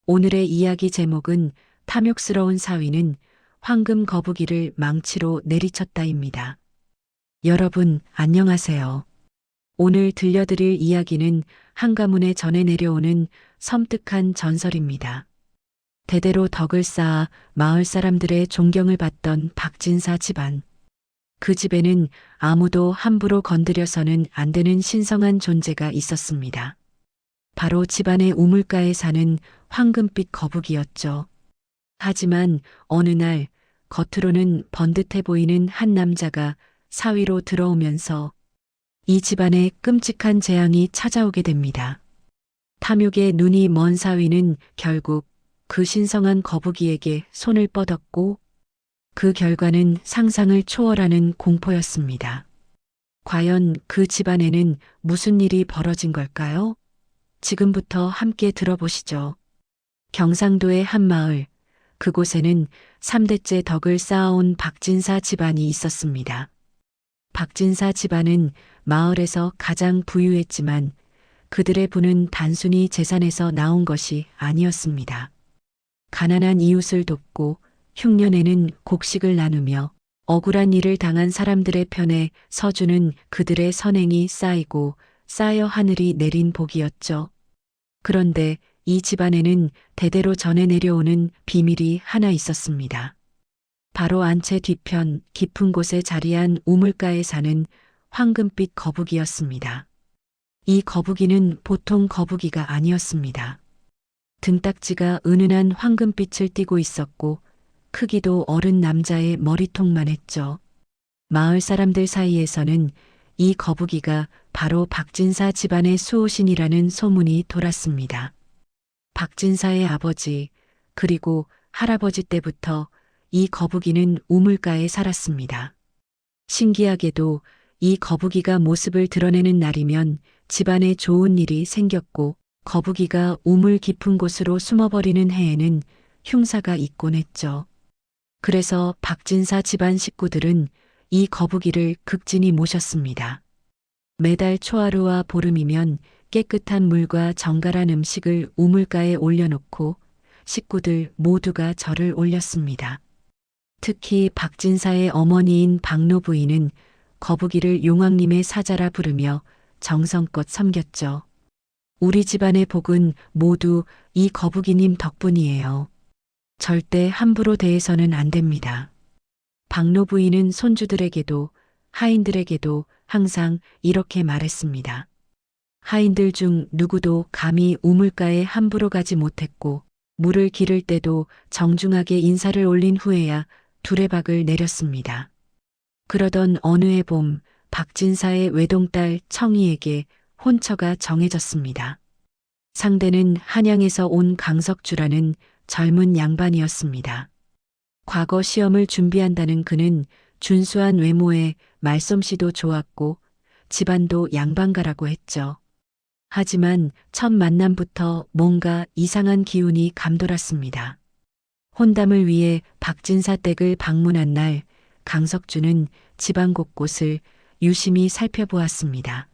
오늘의 이야기 제목은 탐욕스러운 사위는 황금 거북이를 망치로 내리쳤다입니다. 여러분, 안녕하세요. 오늘 들려드릴 이야기는 한가문에 전해 내려오는 섬뜩한 전설입니다. 대대로 덕을 쌓아 마을 사람들의 존경을 받던 박진사 집안. 그 집에는 아무도 함부로 건드려서는 안 되는 신성한 존재가 있었습니다. 바로 집안의 우물가에 사는 황금빛 거북이였죠. 하지만 어느 날 겉으로는 번듯해 보이는 한 남자가 사위로 들어오면서 이 집안에 끔찍한 재앙이 찾아오게 됩니다. 탐욕에 눈이 먼 사위는 결국 그 신성한 거북이에게 손을 뻗었고 그 결과는 상상을 초월하는 공포였습니다. 과연 그 집안에는 무슨 일이 벌어진 걸까요? 지금부터 함께 들어보시죠. 경상도의 한 마을, 그곳에는 3대째 덕을 쌓아온 박진사 집안이 있었습니다. 박진사 집안은 마을에서 가장 부유했지만 그들의 부는 단순히 재산에서 나온 것이 아니었습니다. 가난한 이웃을 돕고 흉년에는 곡식을 나누며 억울한 일을 당한 사람들의 편에 서주는 그들의 선행이 쌓이고 쌓여 하늘이 내린 복이었죠. 그런데 이 집안에는 대대로 전해 내려오는 비밀이 하나 있었습니다. 바로 안채 뒤편 깊은 곳에 자리한 우물가에 사는 황금빛 거북이였습니다. 이 거북이는 보통 거북이가 아니었습니다. 등딱지가 은은한 황금빛을 띠고 있었고 크기도 어른 남자의 머리통만 했죠. 마을 사람들 사이에서는 이 거북이가 바로 박진사 집안의 수호신이라는 소문이 돌았습니다. 박진사의 아버지 그리고 할아버지 때부터 이 거북이는 우물가에 살았습니다. 신기하게도 이 거북이가 모습을 드러내는 날이면 집안에 좋은 일이 생겼고 거북이가 우물 깊은 곳으로 숨어버리는 해에는 흉사가 있곤 했죠. 그래서 박진사 집안 식구들은 이 거북이를 극진히 모셨습니다. 매달 초하루와 보름이면 깨끗한 물과 정갈한 음식을 우물가에 올려놓고 식구들 모두가 절을 올렸습니다. 특히 박진사의 어머니인 박노 부인은 거북이를 용왕님의 사자라 부르며 정성껏 섬겼죠. 우리 집안의 복은 모두 이 거북이님 덕분이에요. 절대 함부로 대해서는 안 됩니다. 박노 부인은 손주들에게도 하인들에게도 항상 이렇게 말했습니다. 하인들 중 누구도 감히 우물가에 함부로 가지 못했고 물을 기를 때도 정중하게 인사를 올린 후에야 두레박을 내렸습니다. 그러던 어느 해 봄 박진사의 외동딸 청이에게 혼처가 정해졌습니다. 상대는 한양에서 온 강석주라는 젊은 양반이었습니다. 과거 시험을 준비한다는 그는 준수한 외모에 말솜씨도 좋았고 집안도 양반가라고 했죠. 하지만 첫 만남부터 뭔가 이상한 기운이 감돌았습니다. 혼담을 위해 박진사 댁을 방문한 날 강석주는 집안 곳곳을 유심히 살펴보았습니다.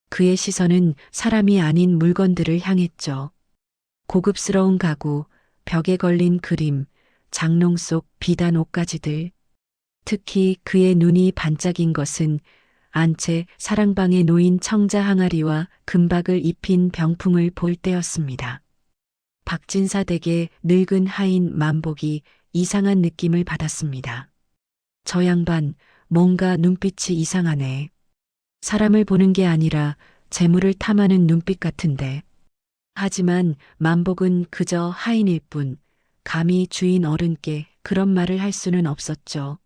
그의 시선은 사람이 아닌 물건들을 향했죠. 고급스러운 가구, 벽에 걸린 그림, 장롱 속 비단 옷가지들. 특히 그의 눈이 반짝인 것은 안채 사랑방에 놓인 청자 항아리와 금박을 입힌 병풍을 볼 때였습니다. 박진사 댁의 늙은 하인 만복이 이상한 느낌을 받았습니다. 저 양반 뭔가 눈빛이 이상하네. 사람을 보는 게 아니라 재물을 탐하는 눈빛 같은데. 하지만 만복은 그저 하인일 뿐 감히 주인 어른께 그런 말을 할 수는 없었죠.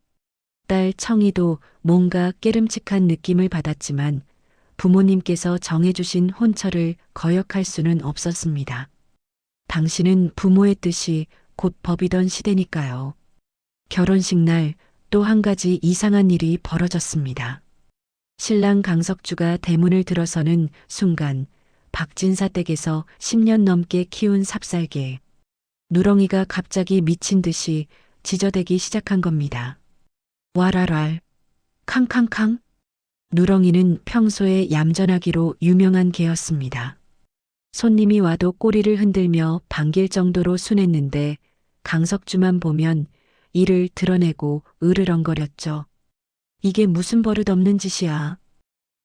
딸 청이도 뭔가 깨름칙한 느낌을 받았지만 부모님께서 정해주신 혼처를 거역할 수는 없었습니다. 당신은 부모의 뜻이 곧 법이던 시대니까요. 결혼식 날 또 한 가지 이상한 일이 벌어졌습니다. 신랑 강석주가 대문을 들어서는 순간 박진사 댁에서 10년 넘게 키운 삽살개 누렁이가 갑자기 미친 듯이 지저대기 시작한 겁니다. 와랄랄, 캉캉캉. 누렁이는 평소에 얌전하기로 유명한 개였습니다. 손님이 와도 꼬리를 흔들며 반길 정도로 순했는데 강석주만 보면 이를 드러내고 으르렁거렸죠. 이게 무슨 버릇없는 짓이야.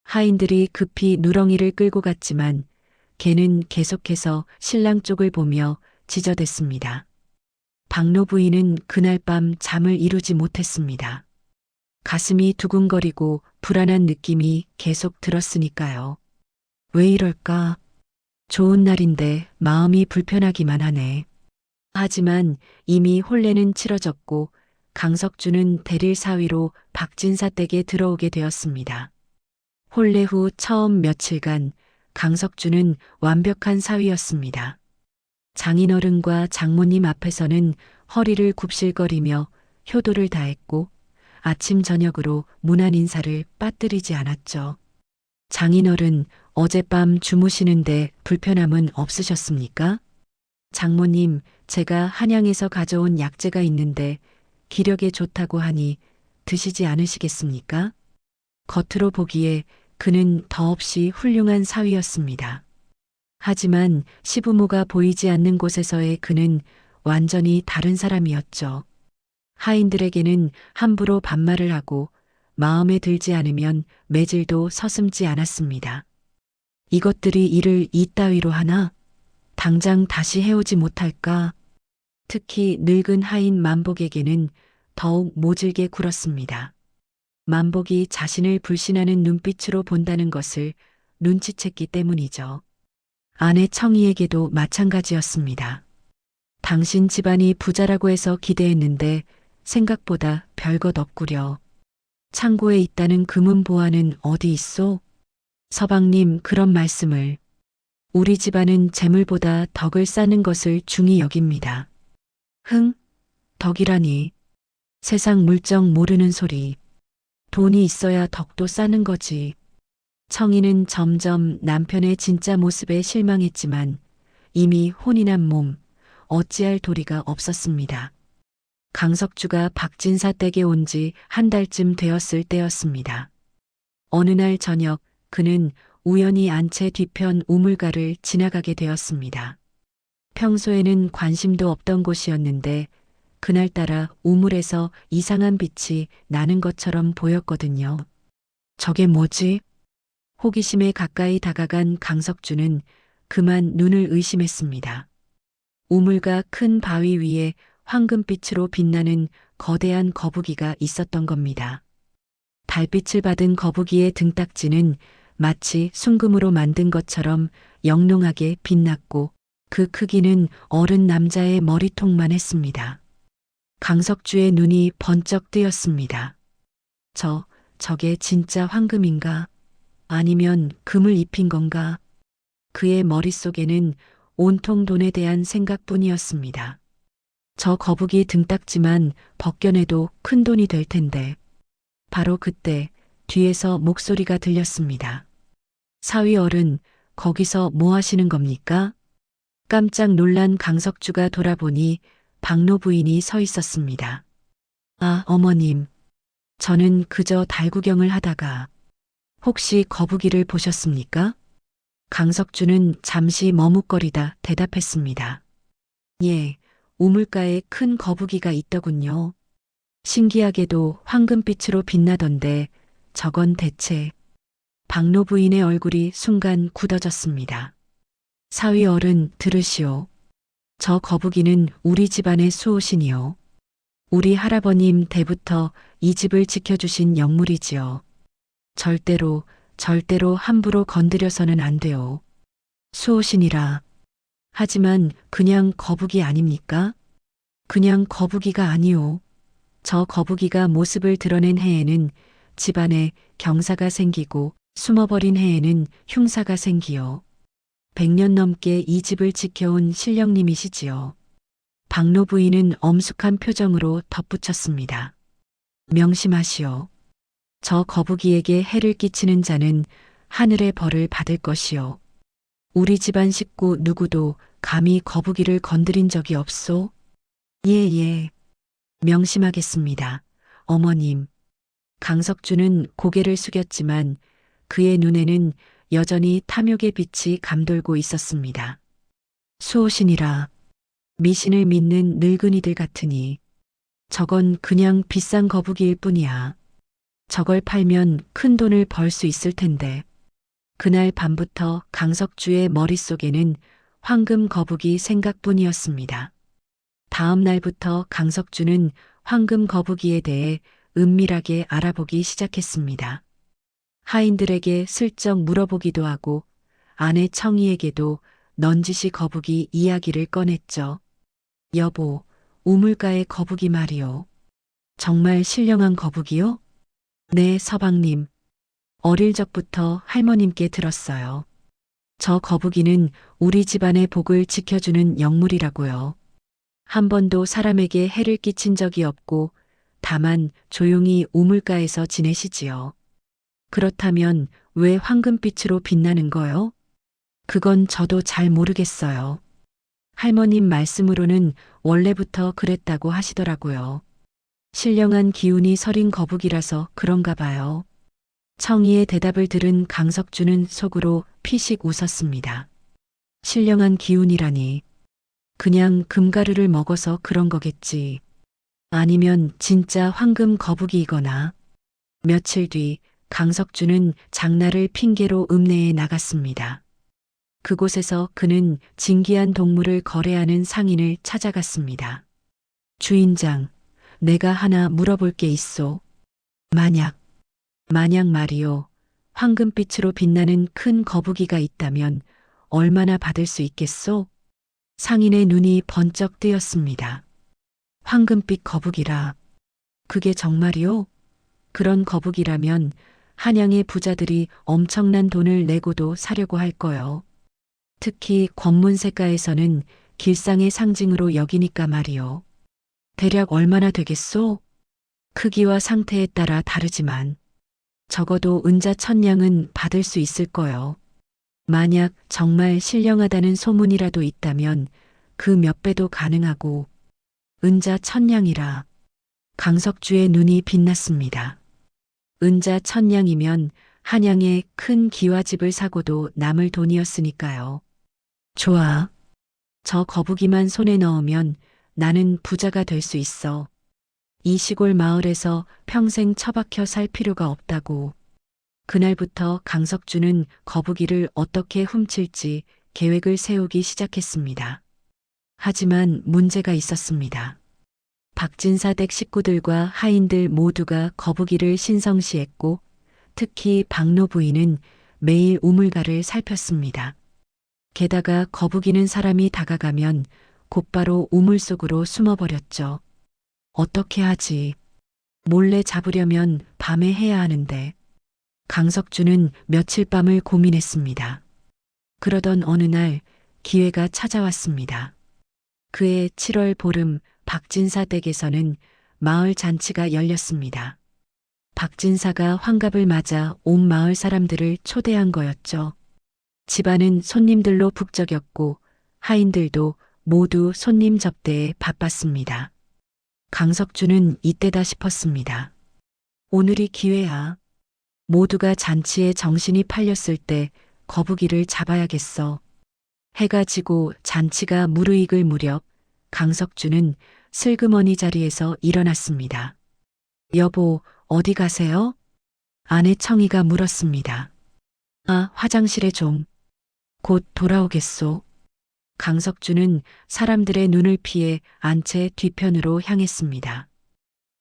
하인들이 급히 누렁이를 끌고 갔지만 걔는 계속해서 신랑 쪽을 보며 지저댔습니다. 박노 부인은 그날 밤 잠을 이루지 못했습니다. 가슴이 두근거리고 불안한 느낌이 계속 들었으니까요. 왜 이럴까? 좋은 날인데 마음이 불편하기만 하네. 하지만 이미 혼례는 치러졌고 강석주는 대릴 사위로 박진사 댁에 들어오게 되었습니다. 혼례 후 처음 며칠간 강석주는 완벽한 사위였습니다. 장인어른과 장모님 앞에서는 허리를 굽실거리며 효도를 다했고 아침 저녁으로 문안 인사를 빠뜨리지 않았죠. 장인어른, 어젯밤 주무시는데 불편함은 없으셨습니까? 장모님, 제가 한양에서 가져온 약재가 있는데 기력에 좋다고 하니 드시지 않으시겠습니까? 겉으로 보기에 그는 더없이 훌륭한 사위였습니다. 하지만 시부모가 보이지 않는 곳에서의 그는 완전히 다른 사람이었죠. 하인들에게는 함부로 반말을 하고 마음에 들지 않으면 매질도 서슴지 않았습니다. 이것들이 일을 이따위로 하나? 당장 다시 해오지 못할까? 특히 늙은 하인 만복에게는 더욱 모질게 굴었습니다. 만복이 자신을 불신하는 눈빛으로 본다는 것을 눈치챘기 때문이죠. 아내 청이에게도 마찬가지였습니다. 당신 집안이 부자라고 해서 기대했는데 생각보다 별것 없구려. 창고에 있다는 금은 보화는 어디 있소? 서방님 그런 말씀을. 우리 집안은 재물보다 덕을 쌓는 것을 중히 여깁니다. 흥? 덕이라니. 세상 물정 모르는 소리. 돈이 있어야 덕도 쌓는 거지. 청이는 점점 남편의 진짜 모습에 실망했지만 이미 혼이 난 몸, 어찌할 도리가 없었습니다. 강석주가 박진사 댁에 온 지 한 달쯤 되었을 때였습니다. 어느 날 저녁 그는 우연히 안채 뒤편 우물가를 지나가게 되었습니다. 평소에는 관심도 없던 곳이었는데 그날따라 우물에서 이상한 빛이 나는 것처럼 보였거든요. 저게 뭐지? 호기심에 가까이 다가간 강석주는 그만 눈을 의심했습니다. 우물가 큰 바위 위에 황금빛으로 빛나는 거대한 거북이가 있었던 겁니다. 달빛을 받은 거북이의 등딱지는 마치 순금으로 만든 것처럼 영롱하게 빛났고 그 크기는 어른 남자의 머리통만 했습니다. 강석주의 눈이 번쩍 뜨였습니다. 저게 진짜 황금인가? 아니면 금을 입힌 건가? 그의 머릿속에는 온통 돈에 대한 생각뿐이었습니다. 저 거북이 등딱지만 벗겨내도 큰 돈이 될 텐데. 바로 그때 뒤에서 목소리가 들렸습니다. 사위 어른, 거기서 뭐 하시는 겁니까? 깜짝 놀란 강석주가 돌아보니 박노 부인이 서 있었습니다. 아, 어머님. 저는 그저 달 구경을 하다가 혹시 거북이를 보셨습니까? 강석주는 잠시 머뭇거리다 대답했습니다. 예, 우물가에 큰 거북이가 있더군요. 신기하게도 황금빛으로 빛나던데 저건 대체. 박노 부인의 얼굴이 순간 굳어졌습니다. 사위 어른 들으시오. 저 거북이는 우리 집안의 수호신이요. 우리 할아버님 때부터 이 집을 지켜주신 영물이지요. 절대로 함부로 건드려서는 안 돼요. 수호신이라. 하지만 그냥 거북이 아닙니까? 그냥 거북이가 아니오. 저 거북이가 모습을 드러낸 해에는 집안에 경사가 생기고 숨어버린 해에는 흉사가 생기요. 100년 넘게 이 집을 지켜온 신령님이시지요. 박노 부인은 엄숙한 표정으로 덧붙였습니다. 명심하시오. 저 거북이에게 해를 끼치는 자는 하늘의 벌을 받을 것이요. 우리 집안 식구 누구도 감히 거북이를 건드린 적이 없소? 예. 명심하겠습니다. 어머님. 강석주는 고개를 숙였지만 그의 눈에는 여전히 탐욕의 빛이 감돌고 있었습니다. 수호신이라 미신을 믿는 늙은이들 같으니 저건 그냥 비싼 거북이일 뿐이야. 저걸 팔면 큰 돈을 벌 수 있을 텐데. 그날 밤부터 강석주의 머릿속에는 황금 거북이 생각뿐이었습니다. 다음 날부터 강석주는 황금 거북이에 대해 은밀하게 알아보기 시작했습니다. 하인들에게 슬쩍 물어보기도 하고 아내 청이에게도 넌지시 거북이 이야기를 꺼냈죠. 여보, 우물가의 거북이 말이요. 정말 신령한 거북이요? 네, 서방님. 어릴 적부터 할머님께 들었어요. 저 거북이는 우리 집안의 복을 지켜주는 영물이라고요. 한 번도 사람에게 해를 끼친 적이 없고 다만 조용히 우물가에서 지내시지요. 그렇다면 왜 황금빛으로 빛나는 거요? 그건 저도 잘 모르겠어요. 할머님 말씀으로는 원래부터 그랬다고 하시더라고요. 신령한 기운이 서린 거북이라서 그런가 봐요. 청이의 대답을 들은 강석주는 속으로 피식 웃었습니다. 신령한 기운이라니. 그냥 금가루를 먹어서 그런 거겠지. 아니면 진짜 황금 거북이이거나. 며칠 뒤 강석주는 장날을 핑계로 읍내에 나갔습니다. 그곳에서 그는 진귀한 동물을 거래하는 상인을 찾아갔습니다. 주인장, 내가 하나 물어볼 게 있소. 만약 말이요. 황금빛으로 빛나는 큰 거북이가 있다면 얼마나 받을 수 있겠소? 상인의 눈이 번쩍 뜨였습니다. 황금빛 거북이라. 그게 정말이요? 그런 거북이라면 한양의 부자들이 엄청난 돈을 내고도 사려고 할 거요. 특히 권문세가에서는 길상의 상징으로 여기니까 말이요. 대략 얼마나 되겠소? 크기와 상태에 따라 다르지만 적어도 은자 1000냥은 받을 수 있을 거요. 만약 정말 신령하다는 소문이라도 있다면 그 몇 배도 가능하고 은자 1000냥이라. 강석주의 눈이 빛났습니다. 은자 1000냥이면 한양에 큰 기와집을 사고도 남을 돈이었으니까요. 좋아. 저 거북이만 손에 넣으면 나는 부자가 될 수 있어. 이 시골 마을에서 평생 처박혀 살 필요가 없다고. 그날부터 강석주는 거북이를 어떻게 훔칠지 계획을 세우기 시작했습니다. 하지만 문제가 있었습니다. 박진사 댁 식구들과 하인들 모두가 거북이를 신성시했고 특히 박노 부인은 매일 우물가를 살폈습니다. 게다가 거북이는 사람이 다가가면 곧바로 우물 속으로 숨어버렸죠. 어떻게 하지? 몰래 잡으려면 밤에 해야 하는데. 강석주는 며칠 밤을 고민했습니다. 그러던 어느 날 기회가 찾아왔습니다. 그해 7월 보름 박진사 댁에서는 마을 잔치가 열렸습니다. 박진사가 환갑을 맞아 온 마을 사람들을 초대한 거였죠. 집안은 손님들로 북적였고 하인들도 모두 손님 접대에 바빴습니다. 강석주는 이때다 싶었습니다. 오늘이 기회야. 모두가 잔치에 정신이 팔렸을 때 거북이를 잡아야겠어. 해가 지고 잔치가 무르익을 무렵 강석주는 슬그머니 자리에서 일어났습니다. 여보, 어디 가세요? 아내 청이가 물었습니다. 아, 화장실에 좀. 곧 돌아오겠소. 강석주는 사람들의 눈을 피해 안채 뒤편으로 향했습니다.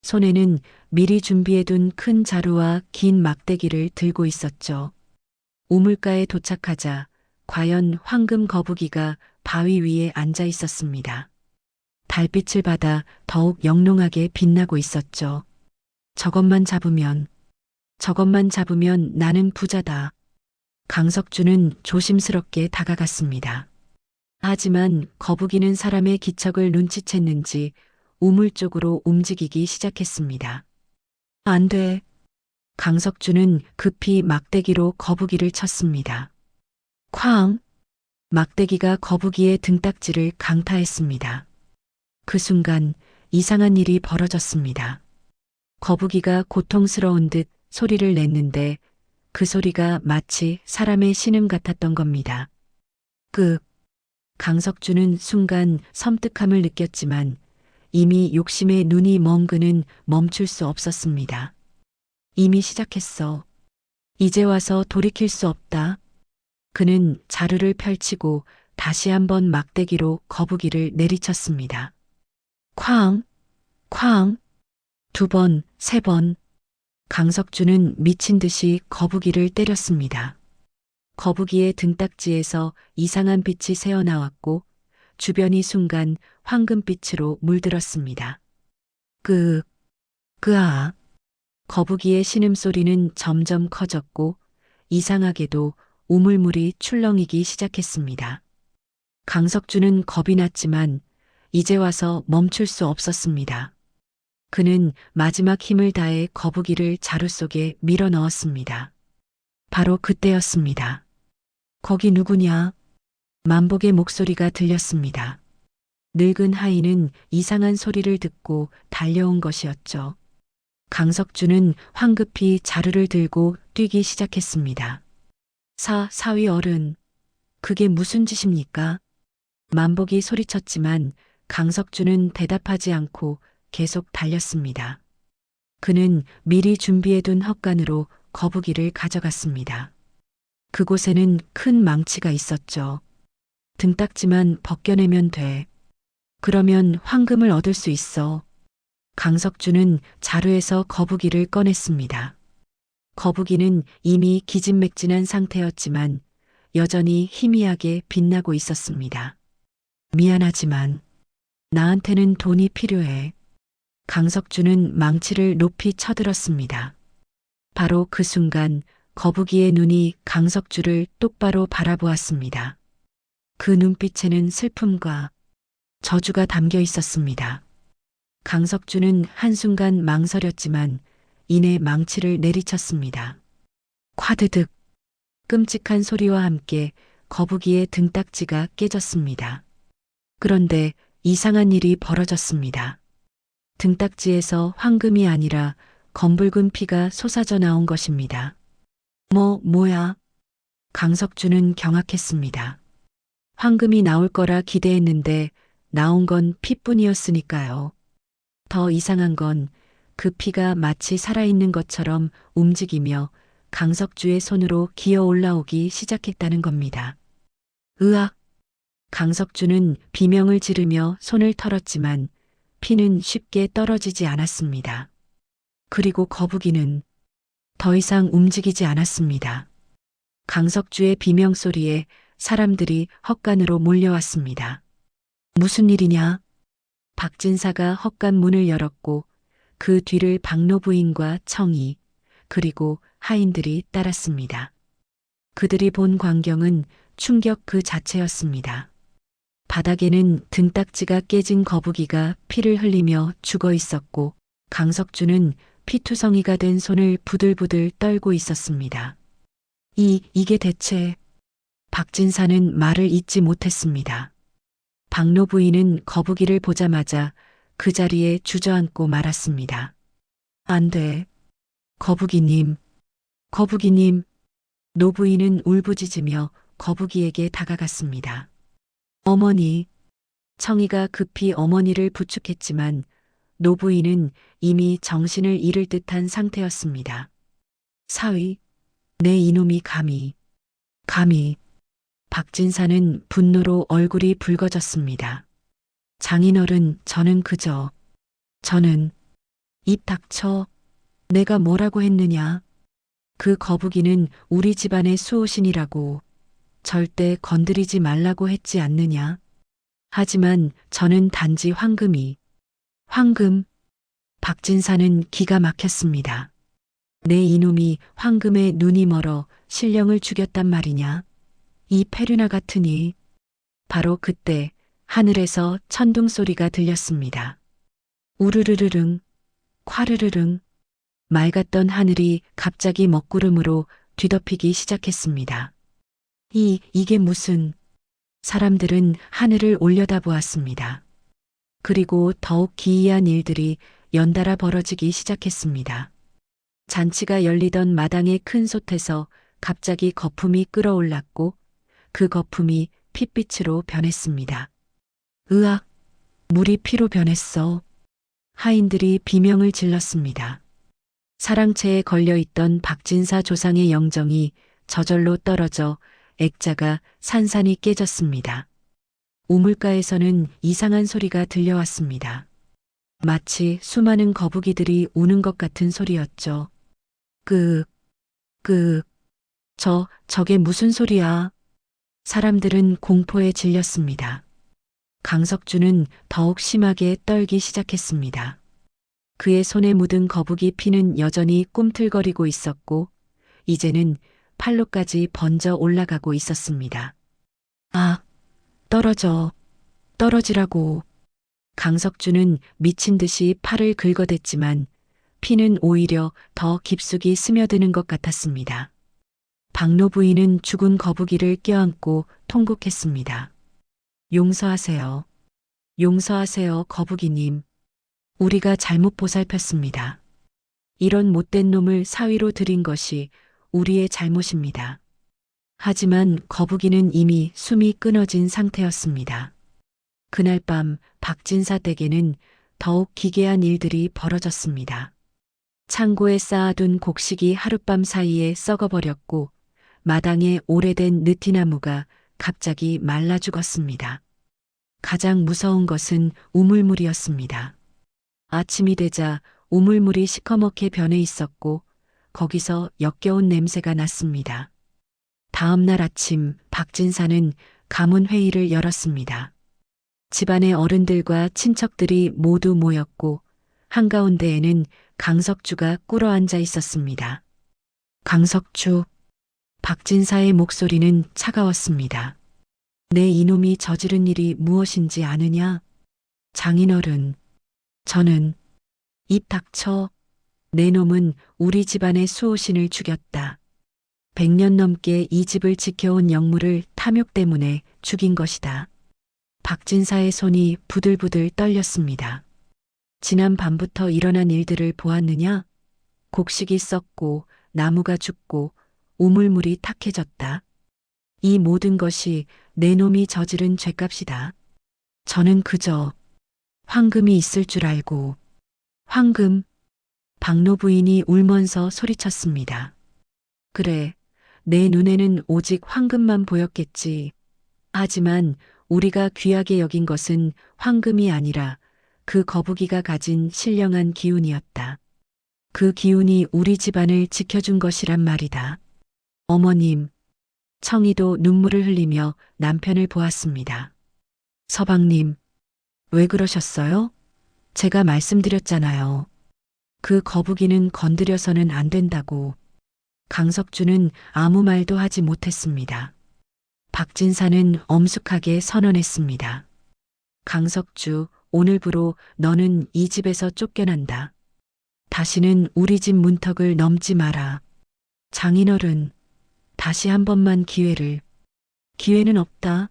손에는 미리 준비해둔 큰 자루와 긴 막대기를 들고 있었죠. 우물가에 도착하자 과연 황금 거북이가 바위 위에 앉아 있었습니다. 달빛을 받아 더욱 영롱하게 빛나고 있었죠. 저것만 잡으면 나는 부자다. 강석주는 조심스럽게 다가갔습니다. 하지만 거북이는 사람의 기척을 눈치챘는지 우물 쪽으로 움직이기 시작했습니다. 안 돼. 강석주는 급히 막대기로 거북이를 쳤습니다. 쾅! 막대기가 거북이의 등딱지를 강타했습니다. 그 순간 이상한 일이 벌어졌습니다. 거북이가 고통스러운 듯 소리를 냈는데 그 소리가 마치 사람의 신음 같았던 겁니다. 강석주는 순간 섬뜩함을 느꼈지만 이미 욕심에 눈이 먼 그는 멈출 수 없었습니다. 이미 시작했어. 이제 와서 돌이킬 수 없다. 그는 자루를 펼치고 다시 한번 막대기로 거북이를 내리쳤습니다. 쾅! 쾅! 2번, 3번. 강석주는 미친 듯이 거북이를 때렸습니다. 거북이의 등딱지에서 이상한 빛이 새어나왔고 주변이 순간 황금빛으로 물들었습니다. 그아. 거북이의 신음소리는 점점 커졌고 이상하게도 우물물이 출렁이기 시작했습니다. 강석주는 겁이 났지만 이제 와서 멈출 수 없었습니다. 그는 마지막 힘을 다해 거북이를 자루 속에 밀어 넣었습니다. 바로 그때였습니다. 거기 누구냐? 만복의 목소리가 들렸습니다. 늙은 하인은 이상한 소리를 듣고 달려온 것이었죠. 강석주는 황급히 자루를 들고 뛰기 시작했습니다. 사위 어른, 그게 무슨 짓입니까? 만복이 소리쳤지만 강석주는 대답하지 않고 계속 달렸습니다. 그는 미리 준비해둔 헛간으로 거북이를 가져갔습니다. 그곳에는 큰 망치가 있었죠. 등딱지만 벗겨내면 돼. 그러면 황금을 얻을 수 있어. 강석주는 자루에서 거북이를 꺼냈습니다. 거북이는 이미 기진맥진한 상태였지만 여전히 희미하게 빛나고 있었습니다. 미안하지만 나한테는 돈이 필요해. 강석주는 망치를 높이 쳐들었습니다. 바로 그 순간 거북이의 눈이 강석주를 똑바로 바라보았습니다. 그 눈빛에는 슬픔과 저주가 담겨 있었습니다. 강석주는 한순간 망설였지만 이내 망치를 내리쳤습니다. 콰드득. 끔찍한 소리와 함께 거북이의 등딱지가 깨졌습니다. 그런데 이상한 일이 벌어졌습니다. 등딱지에서 황금이 아니라 검붉은 피가 솟아져 나온 것입니다. 뭐야? 강석주는 경악했습니다. 황금이 나올 거라 기대했는데 나온 건 피뿐이었으니까요. 더 이상한 건 그 피가 마치 살아있는 것처럼 움직이며 강석주의 손으로 기어 올라오기 시작했다는 겁니다. 으악! 강석주는 비명을 지르며 손을 털었지만 피는 쉽게 떨어지지 않았습니다. 그리고 거북이는 더 이상 움직이지 않았습니다. 강석주의 비명 소리에 사람들이 헛간으로 몰려왔습니다. 무슨 일이냐? 박진사가 헛간 문을 열었고 그 뒤를 박노 부인과 청이 그리고 하인들이 따랐습니다. 그들이 본 광경은 충격 그 자체였습니다. 바닥에는 등딱지가 깨진 거북이가 피를 흘리며 죽어 있었고 강석주는 피투성이가 된 손을 부들부들 떨고 있었습니다. 이게 대체... 박진사는 말을 잇지 못했습니다. 박노 부인은 거북이를 보자마자 그 자리에 주저앉고 말았습니다. 안 돼. 거북이님. 노부인은 울부짖으며 거북이에게 다가갔습니다. 어머니. 청이가 급히 어머니를 부축했지만 노부인은 이미 정신을 잃을 듯한 상태였습니다. 사위, 내 이놈이 감히. 박진사는 분노로 얼굴이 붉어졌습니다. 장인어른, 저는 입 닥쳐. 내가 뭐라고 했느냐? 그 거북이는 우리 집안의 수호신이라고 절대 건드리지 말라고 했지 않느냐? 하지만 저는 단지 황금. 박진사는 기가 막혔습니다. 내 이놈이 황금에 눈이 멀어 신령을 죽였단 말이냐? 이 페류나 같으니. 바로 그때 하늘에서 천둥 소리가 들렸습니다. 우르르르릉, 콰르르릉. 맑았던 하늘이 갑자기 먹구름으로 뒤덮이기 시작했습니다. 이게 무슨... 사람들은 하늘을 올려다보았습니다. 그리고 더욱 기이한 일들이 연달아 벌어지기 시작했습니다. 잔치가 열리던 마당의 큰 솥에서 갑자기 거품이 끓어올랐고 그 거품이 핏빛으로 변했습니다. 으악! 물이 피로 변했어. 하인들이 비명을 질렀습니다. 사랑채에 걸려있던 박진사 조상의 영정이 저절로 떨어져 액자가 산산이 깨졌습니다. 우물가에서는 이상한 소리가 들려왔습니다. 마치 수많은 거북이들이 우는 것 같은 소리였죠. 끄, 끄, 저게 무슨 소리야? 사람들은 공포에 질렸습니다. 강석주는 더욱 심하게 떨기 시작했습니다. 그의 손에 묻은 거북이 피는 여전히 꿈틀거리고 있었고, 이제는 팔로까지 번져 올라가고 있었습니다. 아, 떨어지라고. 강석주는 미친 듯이 팔을 긁어댔지만 피는 오히려 더 깊숙이 스며드는 것 같았습니다. 박노 부인은 죽은 거북이를 껴안고 통곡했습니다. 용서하세요. 용서하세요, 거북이님. 우리가 잘못 보살폈습니다. 이런 못된 놈을 사위로 들인 것이 우리의 잘못입니다. 하지만 거북이는 이미 숨이 끊어진 상태였습니다. 그날 밤 박진사 댁에는 더욱 기괴한 일들이 벌어졌습니다. 창고에 쌓아둔 곡식이 하룻밤 사이에 썩어버렸고 마당에 오래된 느티나무가 갑자기 말라 죽었습니다. 가장 무서운 것은 우물물이었습니다. 아침이 되자 우물물이 시커멓게 변해 있었고 거기서 역겨운 냄새가 났습니다. 다음 날 아침 박진사는 가문회의를 열었습니다. 집안의 어른들과 친척들이 모두 모였고 한가운데에는 강석주가 꿇어앉아 있었습니다. 강석주, 박진사의 목소리는 차가웠습니다. 내 이놈이 저지른 일이 무엇인지 아느냐? 장인어른, 저는 입 닥쳐. 내 놈은 우리 집안의 수호신을 죽였다. 100년 넘게 이 집을 지켜온 영무를 탐욕 때문에 죽인 것이다. 박진사의 손이 부들부들 떨렸습니다. 지난 밤부터 일어난 일들을 보았느냐? 곡식이 썩고 나무가 죽고 우물물이 탁해졌다. 이 모든 것이 내 놈이 저지른 죄값이다. 저는 그저 황금이 있을 줄 알고. 황금? 박노 부인이 울면서 소리쳤습니다. 그래, 내 눈에는 오직 황금만 보였겠지. 하지만 우리가 귀하게 여긴 것은 황금이 아니라 그 거북이가 가진 신령한 기운이었다. 그 기운이 우리 집안을 지켜준 것이란 말이다. 어머님, 청이도 눈물을 흘리며 남편을 보았습니다. 서방님, 왜 그러셨어요? 제가 말씀드렸잖아요. 그 거북이는 건드려서는 안 된다고. 강석주는 아무 말도 하지 못했습니다. 박진사는 엄숙하게 선언했습니다. 강석주, 오늘부로 너는 이 집에서 쫓겨난다. 다시는 우리 집 문턱을 넘지 마라. 장인어른, 다시 한 번만 기회를. 기회는 없다.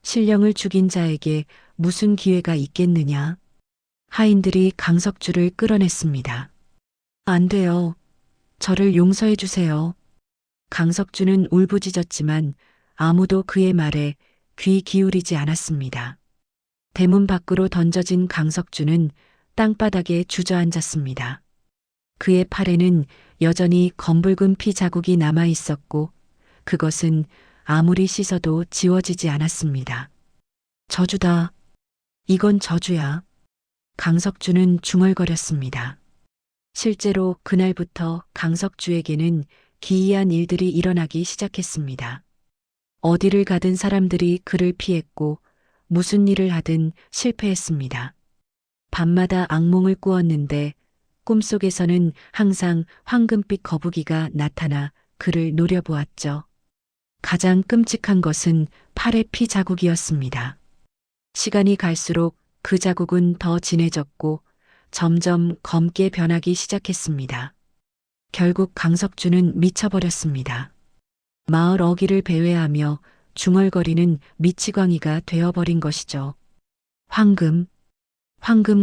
신령을 죽인 자에게 무슨 기회가 있겠느냐. 하인들이 강석주를 끌어냈습니다. 안 돼요. 저를 용서해 주세요. 강석주는 울부짖었지만 아무도 그의 말에 귀 기울이지 않았습니다. 대문 밖으로 던져진 강석주는 땅바닥에 주저앉았습니다. 그의 팔에는 여전히 검붉은 피 자국이 남아 있었고 그것은 아무리 씻어도 지워지지 않았습니다. 저주다. 이건 저주야. 강석주는 중얼거렸습니다. 실제로 그날부터 강석주에게는 기이한 일들이 일어나기 시작했습니다. 어디를 가든 사람들이 그를 피했고 무슨 일을 하든 실패했습니다. 밤마다 악몽을 꾸었는데 꿈속에서는 항상 황금빛 거북이가 나타나 그를 노려보았죠. 가장 끔찍한 것은 팔의 피 자국이었습니다. 시간이 갈수록 그 자국은 더 진해졌고 점점 검게 변하기 시작했습니다. 결국 강석주는 미쳐버렸습니다. 마을 어귀를 배회하며 중얼거리는 미치광이가 되어버린 것이죠. 황금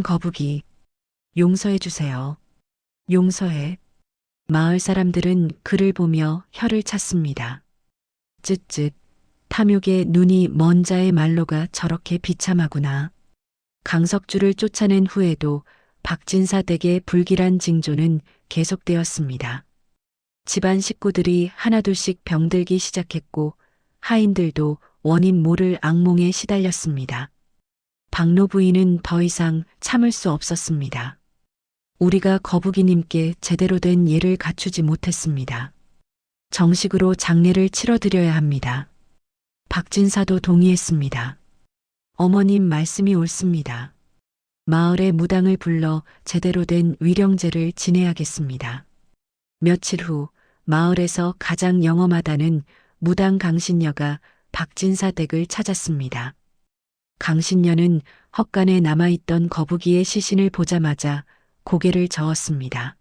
거북이, 용서해 주세요. 용서해. 마을 사람들은 그를 보며 혀를 찼습니다. 쯧쯧. 탐욕의 눈이 먼 자의 말로가 저렇게 비참하구나. 강석주를 쫓아낸 후에도 박진사 댁의 불길한 징조는 계속되었습니다. 집안 식구들이 하나둘씩 병들기 시작했고 하인들도 원인 모를 악몽에 시달렸습니다. 박노 부인은 더 이상 참을 수 없었습니다. 우리가 거북이님께 제대로 된 예를 갖추지 못했습니다. 정식으로 장례를 치러드려야 합니다. 박진사도 동의했습니다. 어머님 말씀이 옳습니다. 마을의 무당을 불러 제대로 된 위령제를 지내야겠습니다. 며칠 후 마을에서 가장 영험하다는 무당 강신녀가 박진사 댁을 찾았습니다. 강신녀는 헛간에 남아있던 거북이의 시신을 보자마자 고개를 저었습니다.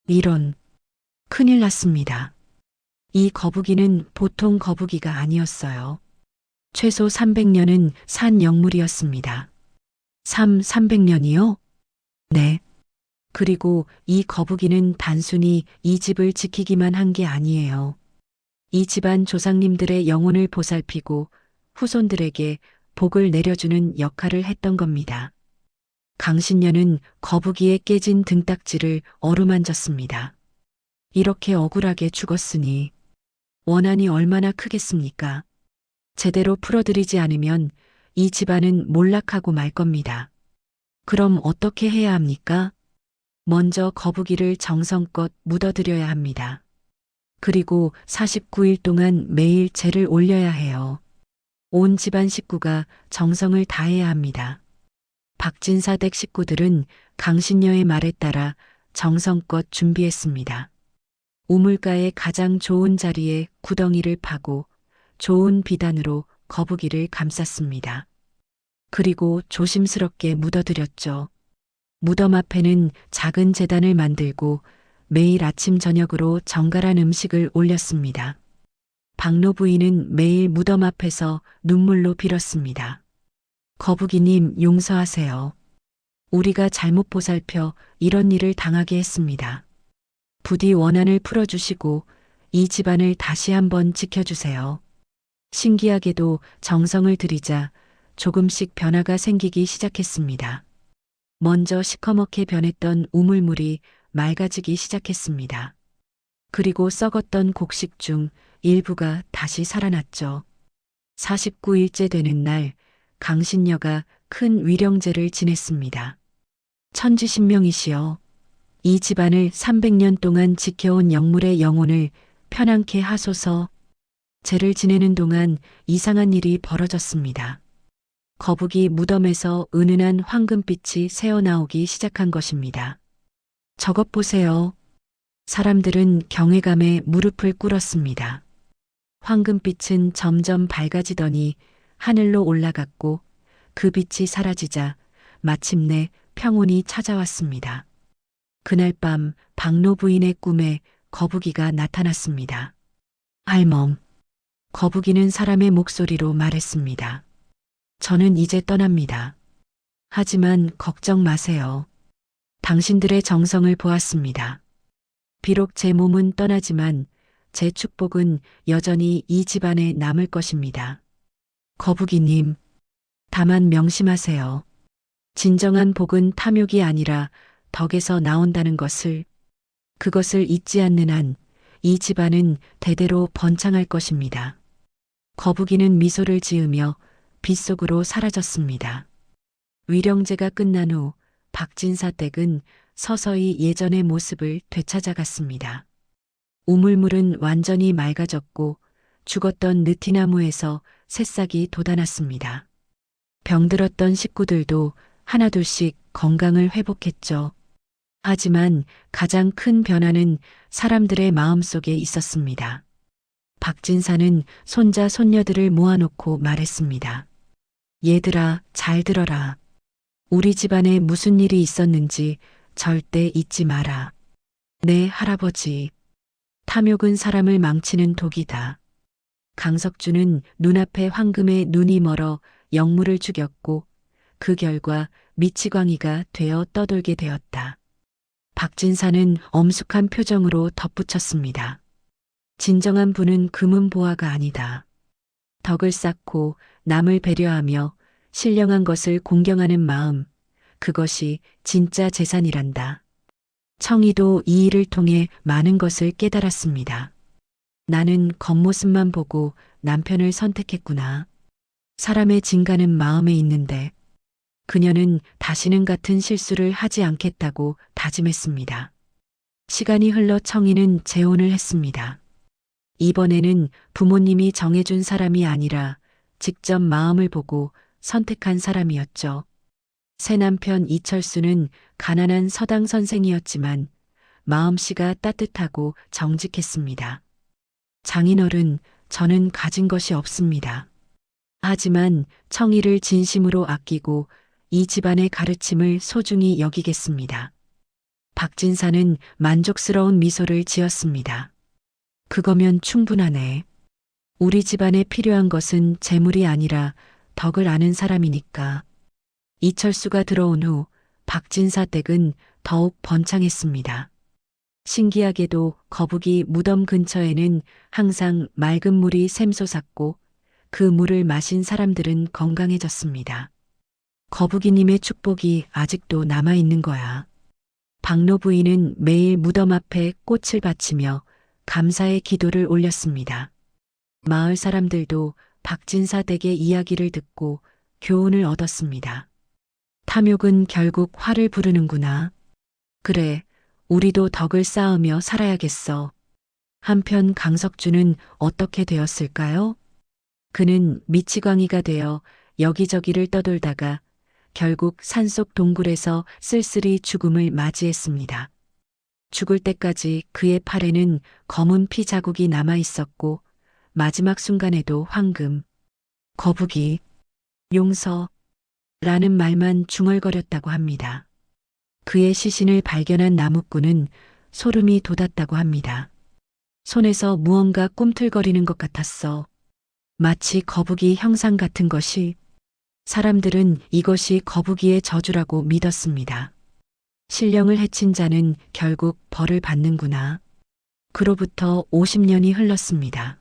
이런, 큰일 났습니다. 이 거북이는 보통 거북이가 아니었어요. 최소 300년은 산 영물이었습니다. 300년이요? 네. 그리고 이 거북이는 단순히 이 집을 지키기만 한 게 아니에요. 이 집안 조상님들의 영혼을 보살피고 후손들에게 복을 내려주는 역할을 했던 겁니다. 강신녀는 거북이의 깨진 등딱지를 어루만졌습니다. 이렇게 억울하게 죽었으니 원한이 얼마나 크겠습니까? 제대로 풀어드리지 않으면 이 집안은 몰락하고 말 겁니다. 그럼 어떻게 해야 합니까? 먼저 거북이를 정성껏 묻어드려야 합니다. 그리고 49일 동안 매일 제를 올려야 해요. 온 집안 식구가 정성을 다해야 합니다. 박진사 댁 식구들은 강신녀의 말에 따라 정성껏 준비했습니다. 우물가의 가장 좋은 자리에 구덩이를 파고 좋은 비단으로 거북이를 감쌌습니다. 그리고 조심스럽게 묻어드렸죠. 무덤 앞에는 작은 제단을 만들고 매일 아침 저녁으로 정갈한 음식을 올렸습니다. 박노 부인은 매일 무덤 앞에서 눈물로 빌었습니다. 거북이님 용서하세요. 우리가 잘못 보살펴 이런 일을 당하게 했습니다. 부디 원한을 풀어주시고 이 집안을 다시 한번 지켜주세요. 신기하게도 정성을 들이자 조금씩 변화가 생기기 시작했습니다. 먼저 시커멓게 변했던 우물물이 맑아지기 시작했습니다. 그리고 썩었던 곡식 중 일부가 다시 살아났죠. 49일째 되는 날 강신녀가 큰 위령제를 지냈습니다. 천지신명이시여, 이 집안을 300년 동안 지켜온 영물의 영혼을 편안케 하소서. 제를 지내는 동안 이상한 일이 벌어졌습니다. 거북이 무덤에서 은은한 황금빛이 새어나오기 시작한 것입니다. 저것 보세요. 사람들은 경외감에 무릎을 꿇었습니다. 황금빛은 점점 밝아지더니 하늘로 올라갔고 그 빛이 사라지자 마침내 평온이 찾아왔습니다. 그날 밤 박노 부인의 꿈에 거북이가 나타났습니다. 알멈. 거북이는 사람의 목소리로 말했습니다. 저는 이제 떠납니다. 하지만 걱정 마세요. 당신들의 정성을 보았습니다. 비록 제 몸은 떠나지만 제 축복은 여전히 이 집안에 남을 것입니다. 거북이님, 다만 명심하세요. 진정한 복은 탐욕이 아니라 덕에서 나온다는 것을, 그것을 잊지 않는 한 이 집안은 대대로 번창할 것입니다. 거북이는 미소를 지으며 빛 속으로 사라졌습니다. 위령제가 끝난 후 박진사 댁은 서서히 예전의 모습을 되찾아갔습니다. 우물물은 완전히 맑아졌고 죽었던 느티나무에서 새싹이 돋아났습니다. 병들었던 식구들도 하나둘씩 건강을 회복했죠. 하지만 가장 큰 변화는 사람들의 마음속에 있었습니다. 박진사는 손자 손녀들을 모아놓고 말했습니다. 얘들아, 잘 들어라. 우리 집안에 무슨 일이 있었는지 절대 잊지 마라. 네, 할아버지. 탐욕은 사람을 망치는 독이다. 강석주는 눈앞에 황금의 눈이 멀어 영물을 죽였고 그 결과 미치광이가 되어 떠돌게 되었다. 박진사는 엄숙한 표정으로 덧붙였습니다. 진정한 부는 금은보화가 아니다. 덕을 쌓고 남을 배려하며 신령한 것을 공경하는 마음, 그것이 진짜 재산이란다. 청이도 이 일을 통해 많은 것을 깨달았습니다. 나는 겉모습만 보고 남편을 선택했구나. 사람의 진가는 마음에 있는데 그녀는 다시는 같은 실수를 하지 않겠다고 다짐했습니다. 시간이 흘러 청이는 재혼을 했습니다. 이번에는 부모님이 정해준 사람이 아니라 직접 마음을 보고 선택한 사람이었죠. 새 남편 이철수는 가난한 서당 선생이었지만 마음씨가 따뜻하고 정직했습니다. 장인어른, 저는 가진 것이 없습니다. 하지만 청이를 진심으로 아끼고 이 집안의 가르침을 소중히 여기겠습니다. 박진사는 만족스러운 미소를 지었습니다. 그거면 충분하네. 우리 집안에 필요한 것은 재물이 아니라 덕을 아는 사람이니까. 이철수가 들어온 후 박진사 댁은 더욱 번창했습니다. 신기하게도 거북이 무덤 근처에는 항상 맑은 물이 샘솟았고 그 물을 마신 사람들은 건강해졌습니다. 거북이님의 축복이 아직도 남아있는 거야. 박노 부인은 매일 무덤 앞에 꽃을 바치며 감사의 기도를 올렸습니다. 마을 사람들도 박진사 댁의 이야기를 듣고 교훈을 얻었습니다. 탐욕은 결국 화를 부르는구나. 그래, 우리도 덕을 쌓으며 살아야겠어. 한편 강석주는 어떻게 되었을까요? 그는 미치광이가 되어 여기저기를 떠돌다가 결국 산속 동굴에서 쓸쓸히 죽음을 맞이했습니다. 죽을 때까지 그의 팔에는 검은 피 자국이 남아 있었고 마지막 순간에도 황금, 거북이, 용서라는 말만 중얼거렸다고 합니다. 그의 시신을 발견한 나무꾼은 소름이 돋았다고 합니다. 손에서 무언가 꿈틀거리는 것 같았어. 마치 거북이 형상 같은 것이. 사람들은 이것이 거북이의 저주라고 믿었습니다. 신령을 해친 자는 결국 벌을 받는구나. 그로부터 50년이 흘렀습니다.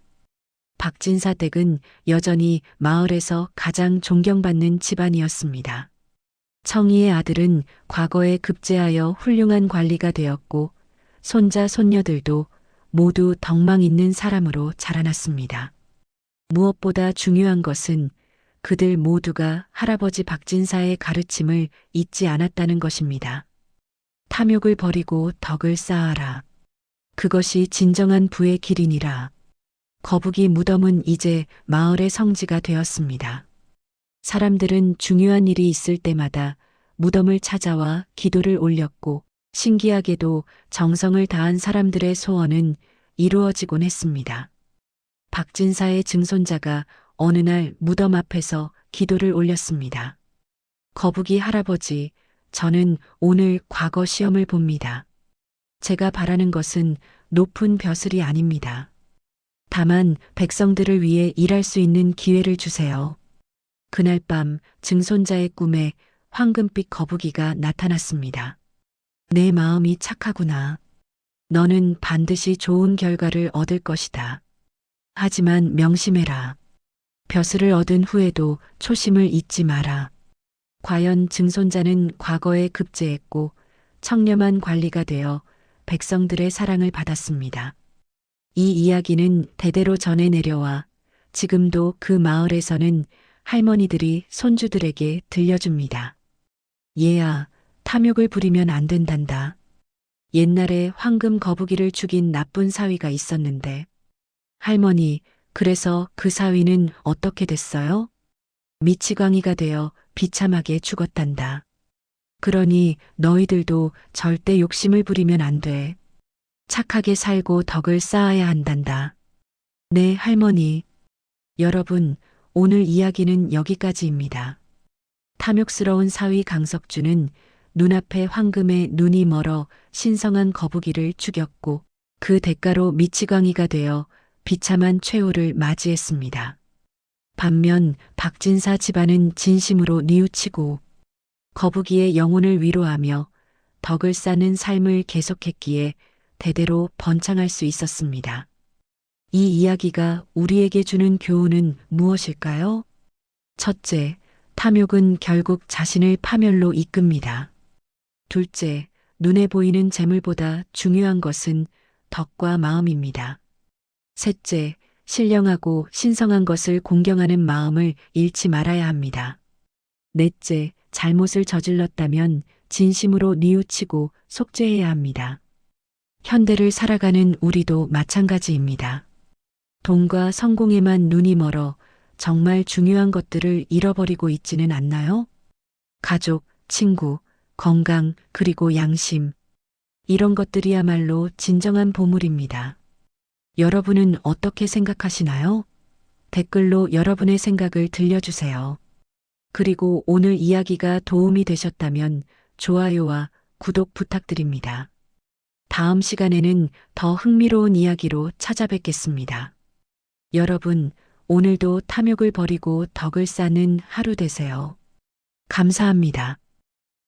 박진사 댁은 여전히 마을에서 가장 존경받는 집안이었습니다. 청이의 아들은 과거에 급제하여 훌륭한 관리가 되었고 손자 손녀들도 모두 덕망 있는 사람으로 자라났습니다. 무엇보다 중요한 것은 그들 모두가 할아버지 박진사의 가르침을 잊지 않았다는 것입니다. 탐욕을 버리고 덕을 쌓아라. 그것이 진정한 부의 길이니라. 거북이 무덤은 이제 마을의 성지가 되었습니다. 사람들은 중요한 일이 있을 때마다 무덤을 찾아와 기도를 올렸고 신기하게도 정성을 다한 사람들의 소원은 이루어지곤 했습니다. 박진사의 증손자가 어느 날 무덤 앞에서 기도를 올렸습니다. 거북이 할아버지, 저는 오늘 과거 시험을 봅니다. 제가 바라는 것은 높은 벼슬이 아닙니다. 다만 백성들을 위해 일할 수 있는 기회를 주세요. 그날 밤 증손자의 꿈에 황금빛 거북이가 나타났습니다. 내 마음이 착하구나. 너는 반드시 좋은 결과를 얻을 것이다. 하지만 명심해라. 벼슬을 얻은 후에도 초심을 잊지 마라. 과연 증손자는 과거에 급제했고 청렴한 관리가 되어 백성들의 사랑을 받았습니다. 이 이야기는 대대로 전해 내려와 지금도 그 마을에서는 할머니들이 손주들에게 들려줍니다. 얘야, 탐욕을 부리면 안 된단다. 옛날에 황금 거북이를 죽인 나쁜 사위가 있었는데, 할머니, 그래서 그 사위는 어떻게 됐어요? 미치광이가 되어 비참하게 죽었단다. 그러니 너희들도 절대 욕심을 부리면 안 돼. 착하게 살고 덕을 쌓아야 한단다. 네, 할머니. 여러분, 오늘 이야기는 여기까지입니다. 탐욕스러운 사위 강석주는 눈앞에 황금에 눈이 멀어 신성한 거북이를 죽였고 그 대가로 미치광이가 되어 비참한 최후를 맞이했습니다. 반면 박진사 집안은 진심으로 뉘우치고 거북이의 영혼을 위로하며 덕을 쌓는 삶을 계속했기에 대대로 번창할 수 있었습니다. 이 이야기가 우리에게 주는 교훈은 무엇일까요? 첫째, 탐욕은 결국 자신을 파멸로 이끕니다. 둘째, 눈에 보이는 재물보다 중요한 것은 덕과 마음입니다. 셋째, 신령하고 신성한 것을 공경하는 마음을 잃지 말아야 합니다. 넷째, 잘못을 저질렀다면 진심으로 뉘우치고 속죄해야 합니다. 현대를 살아가는 우리도 마찬가지입니다. 돈과 성공에만 눈이 멀어 정말 중요한 것들을 잃어버리고 있지는 않나요? 가족, 친구, 건강, 그리고 양심. 이런 것들이야말로 진정한 보물입니다. 여러분은 어떻게 생각하시나요? 댓글로 여러분의 생각을 들려주세요. 그리고 오늘 이야기가 도움이 되셨다면 좋아요와 구독 부탁드립니다. 다음 시간에는 더 흥미로운 이야기로 찾아뵙겠습니다. 여러분, 오늘도 탐욕을 버리고 덕을 쌓는 하루 되세요. 감사합니다.